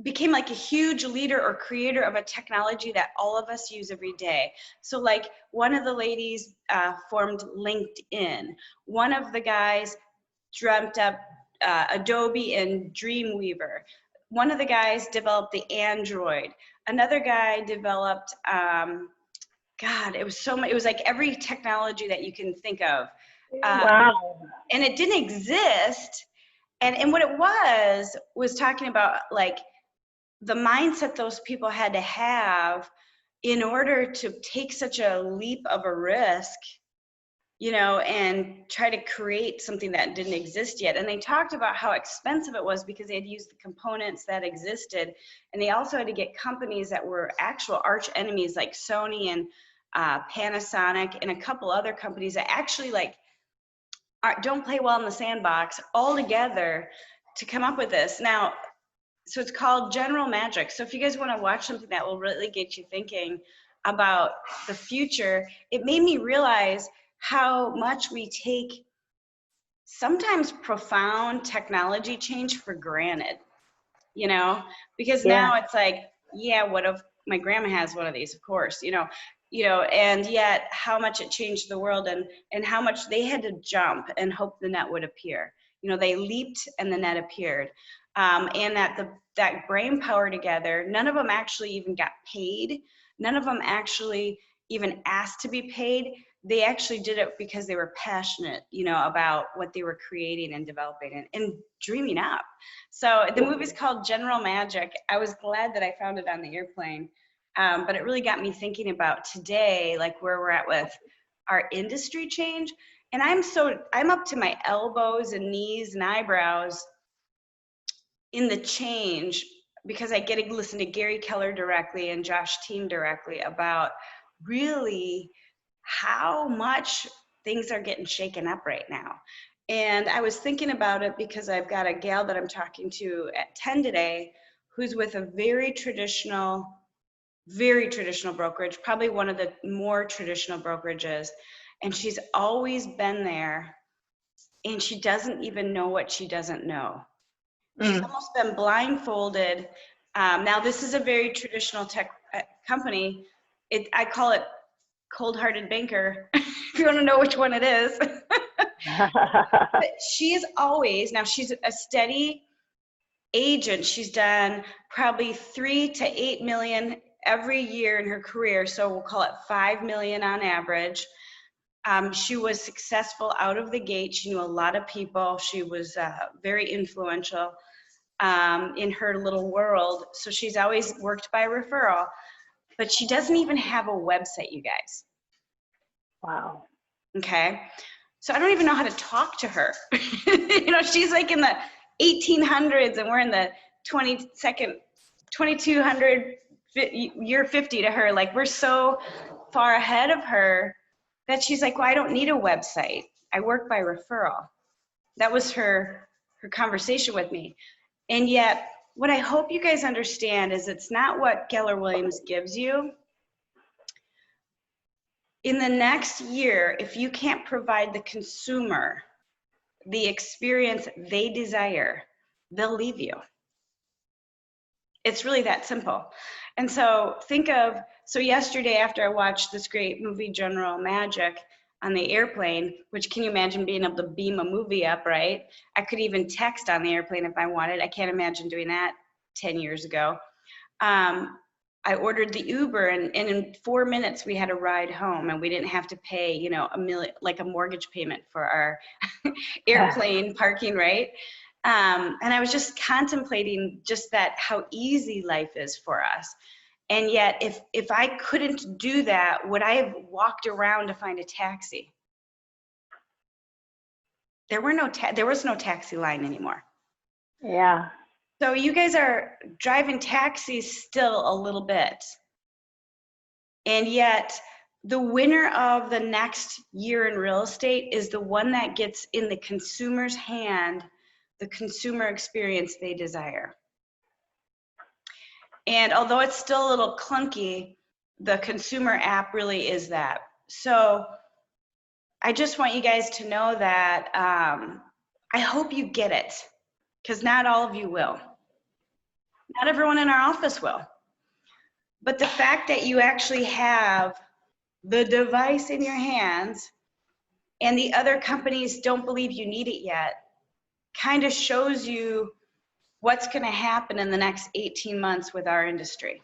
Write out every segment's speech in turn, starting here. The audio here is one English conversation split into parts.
became like a huge leader or creator of a technology that all of us use every day. So like one of the ladies formed LinkedIn. One of the guys dreamt up Adobe and Dreamweaver. One of the guys developed the Android. Another guy developed, it was so much, it was like every technology that you can think of. Wow. And it didn't exist. And what it was talking about like the mindset those people had to have in order to take such a leap of a risk, you know, and try to create something that didn't exist yet. And they talked about how expensive it was because they had used the components that existed. And they also had to get companies that were actual arch enemies like Sony and Panasonic and a couple other companies that actually like don't play well in the sandbox all together to come up with this. Now, so it's called General Magic. So if you guys want to watch something that will really get you thinking about the future, it made me realize how much we take sometimes profound technology change for granted, you know, because now it's like, yeah, what if my grandma has one of these, of course, you know, and yet how much it changed the world and how much they had to jump and hope the net would appear. You know, they leaped and the net appeared. And that brain power together, none of them actually even got paid. None of them actually even asked to be paid. They actually did it because they were passionate, you know, about what they were creating and developing and dreaming up. So the movie's called General Magic. I was glad that I found it on the airplane. But it really got me thinking about today, like where we're at with our industry change. And I'm up to my elbows and knees and eyebrows in the change because I get to listen to Gary Keller directly and Josh Team directly about really how much things are getting shaken up right now. And I was thinking about it because I've got a gal that I'm talking to at 10 today who's with a very traditional brokerage, probably one of the more traditional brokerages. And she's always been there and she doesn't even know what she doesn't know. She's almost been blindfolded. Now this is a very traditional tech company. I call it Cold-Hearted Banker, if you want to know which one it is. But she's a steady agent. She's done probably 3 to 8 million every year in her career. So we'll call it 5 million on average. She was successful out of the gate. She knew a lot of people. She was very influential in her little world. So she's always worked by referral, but she doesn't even have a website, you guys. Wow. Okay. So I don't even know how to talk to her. You know, she's like in the 1800s and we're in the 2200 year 50 to her. Like we're so far ahead of her that she's like, well, I don't need a website. I work by referral. That was her conversation with me. And yet what I hope you guys understand is it's not what Keller Williams gives you. In the next year, if you can't provide the consumer the experience they desire, they'll leave you. It's really that simple. And so so yesterday after I watched this great movie, General Magic, on the airplane, which can you imagine being able to beam a movie up, right? I could even text on the airplane if I wanted. I can't imagine doing that 10 years ago. I ordered the Uber and in 4 minutes we had a ride home and we didn't have to pay, you know, like a mortgage payment for our airplane parking, right? And I was just contemplating just that, how easy life is for us. And yet if I couldn't do that, would I have walked around to find a taxi? There was no taxi line anymore. Yeah. So you guys are driving taxis still a little bit. And yet the winner of the next year in real estate is the one that gets in the consumer's hand, the consumer experience they desire. And although it's still a little clunky, the consumer app really is that. So I just want you guys to know that I hope you get it, because not all of you will. Not everyone in our office will. But the fact that you actually have the device in your hands and the other companies don't believe you need it yet kind of shows you what's going to happen in the next 18 months with our industry.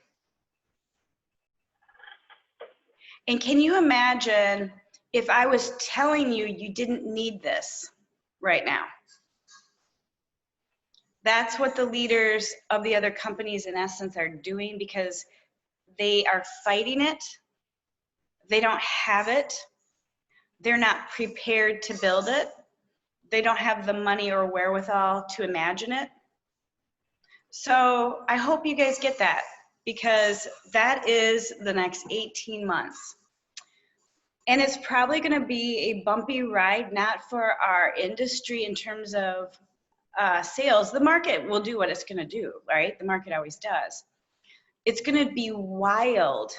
And can you imagine if I was telling you you didn't need this right now? That's what the leaders of the other companies in essence are doing, because they are fighting it. They don't have it. They're not prepared to build it. They don't have the money or wherewithal to imagine it. So I hope you guys get that, because that is the next 18 months. And it's probably going to be a bumpy ride, not for our industry in terms of sales. The market will do what it's going to do, right? The market always does. It's going to be wild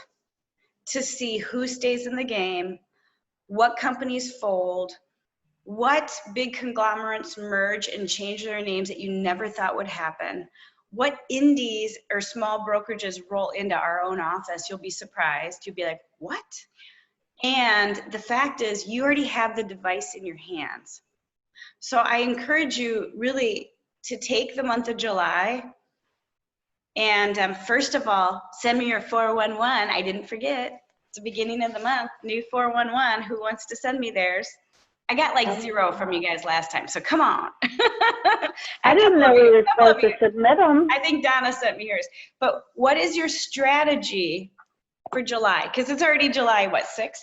to see who stays in the game, what companies fold, what big conglomerates merge and change their names that you never thought would happen, what indies or small brokerages roll into our own office. You'll be surprised. You'll be like, what? And the fact is, you already have the device in your hands. So I encourage you really to take the month of July and first of all, send me your 411. I didn't forget. It's the beginning of the month, new 411. Who wants to send me theirs? I got like 0 from you guys last time, so come on. I didn't know we were supposed to submit them. I think Donna sent me yours. But what is your strategy for July? Because it's already July, what, 6th?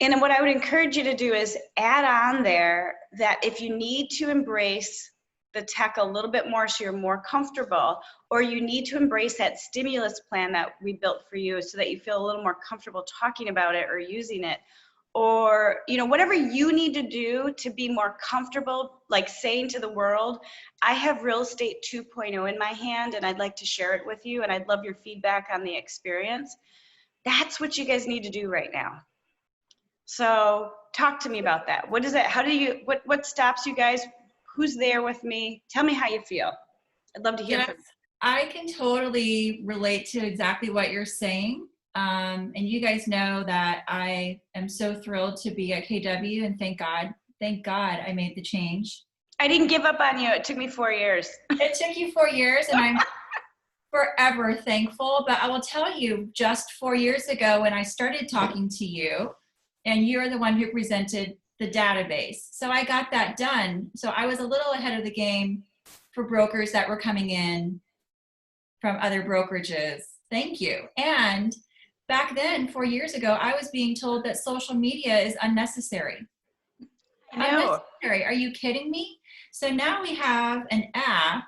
And what I would encourage you to do is add on there that if you need to embrace the tech a little bit more so you're more comfortable, or you need to embrace that stimulus plan that we built for you so that you feel a little more comfortable talking about it or using it, or whatever you need to do to be more comfortable, like saying to the world, I have Real Estate 2.0 in my hand and I'd like to share it with you and I'd love your feedback on the experience. That's what you guys need to do right now. So talk to me about that. What is it? How do you, what stops you guys? Who's there with me? Tell me how you feel. I'd love to hear from you. I can totally relate to exactly what you're saying. And you guys know that I am so thrilled to be at KW, and thank God I made the change. I didn't give up on you. It took me 4 years. It took you 4 years, and I'm forever thankful. But I will tell you, just 4 years ago when I started talking to you, and you're the one who presented the database. So I got that done. So I was a little ahead of the game for brokers that were coming in from other brokerages. Thank you. And back then, 4 years ago, I was being told that social media is unnecessary. Unnecessary. Are you kidding me? So now we have an app,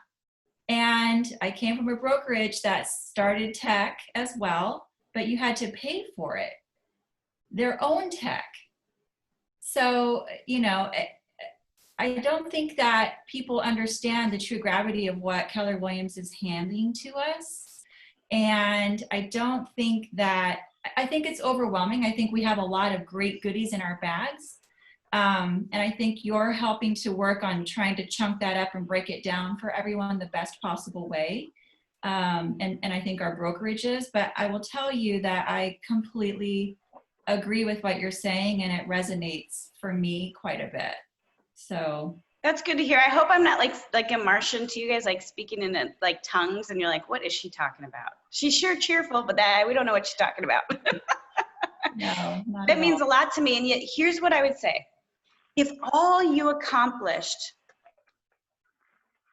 and I came from a brokerage that started tech as well, but you had to pay for it, their own tech. So, I don't think that people understand the true gravity of what Keller Williams is handing to us. And I don't think that, I think it's overwhelming. I think we have a lot of great goodies in our bags. And I think you're helping to work on trying to chunk that up and break it down for everyone the best possible way. And I think our brokerages, but I will tell you that I completely agree with what you're saying, and it resonates for me quite a bit. So that's good to hear. I hope I'm not like a Martian to you guys, like speaking in like tongues, and you're like, what is she talking about? She's sure cheerful, but we don't know what she's talking about. No, that means a lot to me. And yet, here's what I would say: if all you accomplished,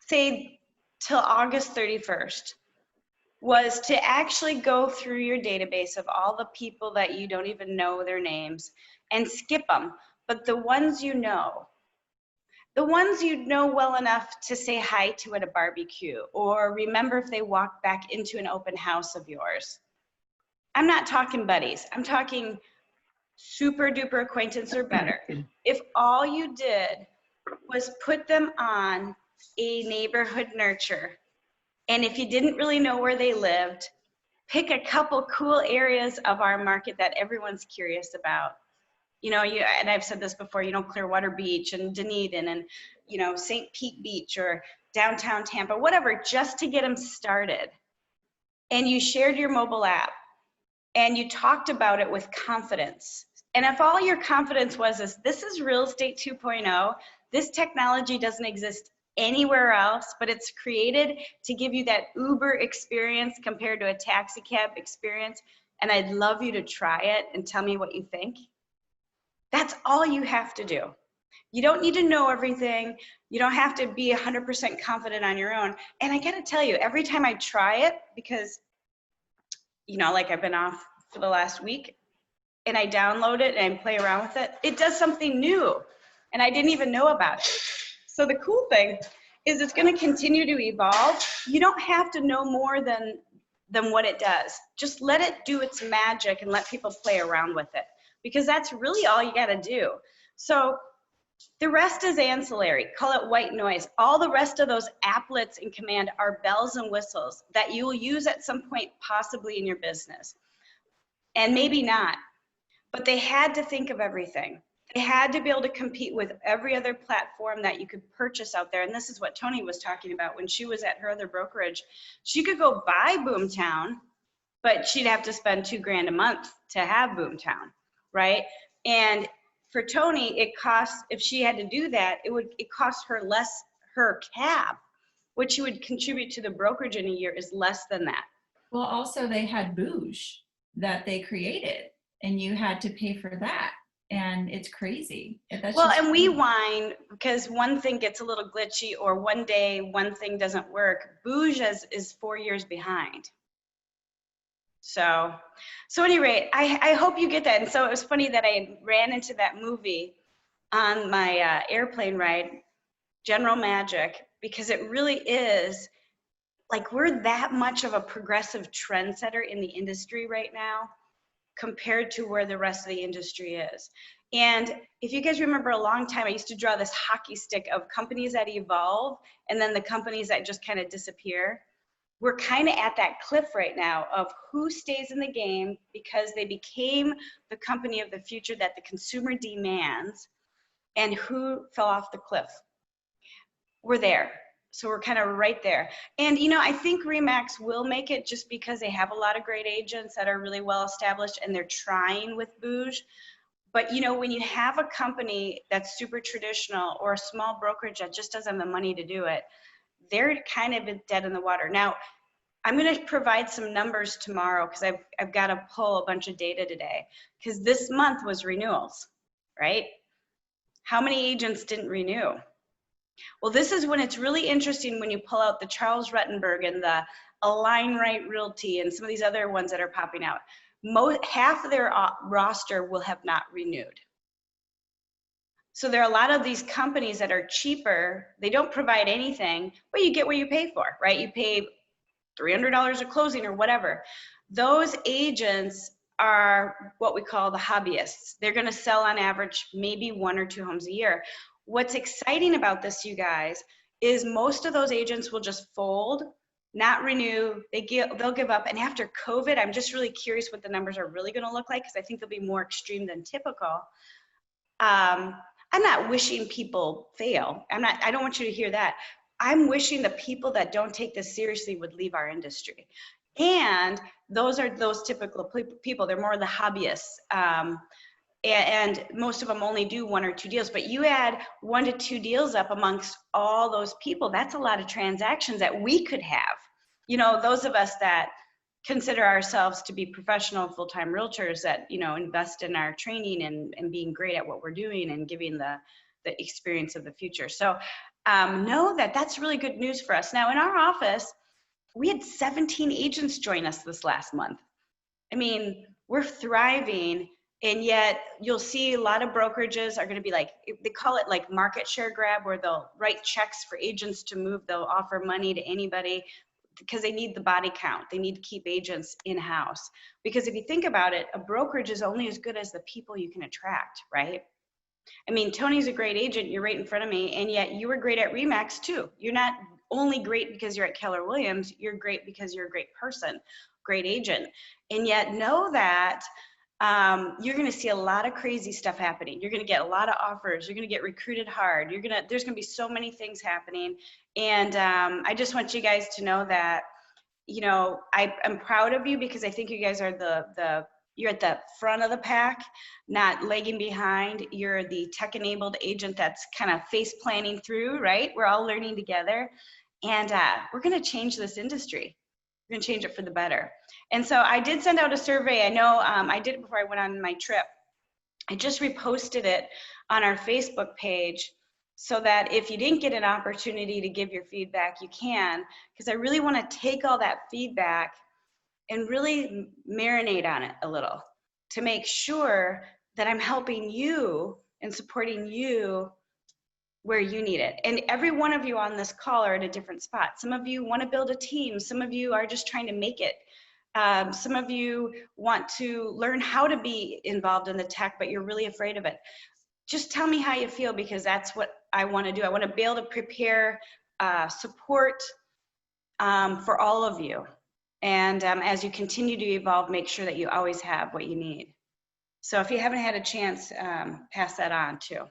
say till August 31st, was to actually go through your database of all the people that you don't even know their names and skip them, but the ones you know well enough to say hi to at a barbecue, or remember if they walk back into an open house of yours. I'm not talking buddies. I'm talking super duper acquaintance or better. If all you did was put them on a neighborhood nurture, and if you didn't really know where they lived, pick a couple cool areas of our market that everyone's curious about. And I've said this before, Clearwater Beach and Dunedin and St. Pete Beach or downtown Tampa, whatever, just to get them started. And you shared your mobile app and you talked about it with confidence. And if all your confidence was this is real estate 2.0, this technology doesn't exist anywhere else, but it's created to give you that Uber experience compared to a taxi cab experience, and I'd love you to try it and tell me what you think. That's all you have to do. You don't need to know everything. You don't have to be 100% confident on your own. And I gotta tell you, every time I try it, because, like I've been off for the last week, and I download it and play around with it, it does something new, and I didn't even know about it. So the cool thing is it's gonna continue to evolve. You don't have to know more than what it does. Just let it do its magic and let people play around with it, because that's really all you gotta do. So the rest is ancillary. Call it white noise. All the rest of those applets in Command are bells and whistles that you will use at some point possibly in your business. And maybe not. But they had to think of everything. They had to be able to compete with every other platform that you could purchase out there. And this is what Tony was talking about when she was at her other brokerage. She could go buy Boomtown, but she'd have to spend $2,000 a month to have Boomtown, right? And for Tony, it costs, if she had to do that, it cost her less, her cab. What she would contribute to the brokerage in a year is less than that. Well, also they had Boosh that they created, and you had to pay for that. And it's crazy. Well, and we whine because one thing gets a little glitchy, or one day one thing doesn't work. Boosh is 4 years behind. So at any rate, I hope you get that. And so it was funny that I ran into that movie on my airplane ride, General Magic, because it really is like we're that much of a progressive trendsetter in the industry right now compared to where the rest of the industry is. And if you guys remember a long time, I used to draw this hockey stick of companies that evolve and then the companies that just kind of disappear. We're kind of at that cliff right now of who stays in the game because they became the company of the future that the consumer demands, and who fell off the cliff. We're there. So we're kind of right there. And I think RE/MAX will make it just because they have a lot of great agents that are really well established and they're trying with Boosh. But when you have a company that's super traditional or a small brokerage that just doesn't have the money to do it, they're kind of dead in the water. Now, I'm going to provide some numbers tomorrow because I've got to pull a bunch of data today, because this month was renewals, right? How many agents didn't renew? Well, this is when it's really interesting when you pull out the Charles Rutenberg and the Align Right Realty and some of these other ones that are popping out. Half of their roster will have not renewed. So there are a lot of these companies that are cheaper. They don't provide anything, but you get what you pay for, right? You pay $300 a closing or whatever. Those agents are what we call the hobbyists. They're going to sell on average maybe 1 or 2 homes a year. What's exciting about this, you guys, is most of those agents will just fold, not renew. They'll give up. And after COVID, I'm just really curious what the numbers are really going to look like, because I think they'll be more extreme than typical. I'm not wishing people fail. I don't want you to hear that. I'm wishing the people that don't take this seriously would leave our industry. And those are those typical people. They're more the hobbyists. And most of them only do 1 or 2 deals. But you add 1 to 2 deals up amongst all those people, that's a lot of transactions that we could have. Those of us that consider ourselves to be professional full-time realtors that, invest in our training and being great at what we're doing and giving the experience of the future. So know that that's really good news for us. Now, in our office, we had 17 agents join us this last month. I mean, we're thriving, and yet you'll see a lot of brokerages are going to be like, they call it like market share grab, where they'll write checks for agents to move. They'll offer money to anybody because they need the body count. They need to keep agents in-house. Because if you think about it, a brokerage is only as good as the people you can attract, right? I mean, Tony's a great agent. You're right in front of me. And yet you were great at RE/MAX too. You're not only great because you're at Keller Williams. You're great because you're a great person, great agent. And yet know that you're going to see a lot of crazy stuff happening. You're going to get a lot of offers. You're going to get recruited hard. There's going to be so many things happening. And I just want you guys to know that, you know, I'm proud of you because I think you guys are you're at the front of the pack, not lagging behind. You're the tech-enabled agent that's kind of face planning through, right? We're all learning together. And we're going to change this industry. We're going to change it for the better. And so I did send out a survey. I know I did it before I went on my trip. I just reposted it on our Facebook page so that if you didn't get an opportunity to give your feedback, you can, because I really want to take all that feedback and really marinate on it a little to make sure that I'm helping you and supporting you where you need it. And every one of you on this call are at a different spot. Some of you want to build a team. Some of you are just trying to make it. Some of you want to learn how to be involved in the tech, but you're really afraid of it. Just tell me how you feel, because that's what I want to do. I want to be able to prepare support for all of you. And as you continue to evolve, make sure that you always have what you need. So if you haven't had a chance, pass that on too.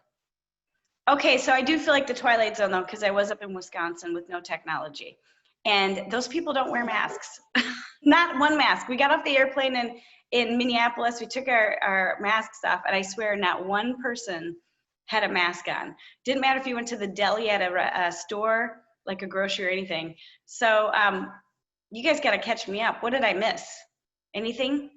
Okay, so I do feel like the Twilight Zone though, because I was up in Wisconsin with no technology. And those people don't wear masks. Not one mask. We got off the airplane in Minneapolis, we took our masks off, and I swear not one person had a mask on. Didn't matter if you went to the deli at a store, like a grocery or anything. So you guys got to catch me up. What did I miss? Anything?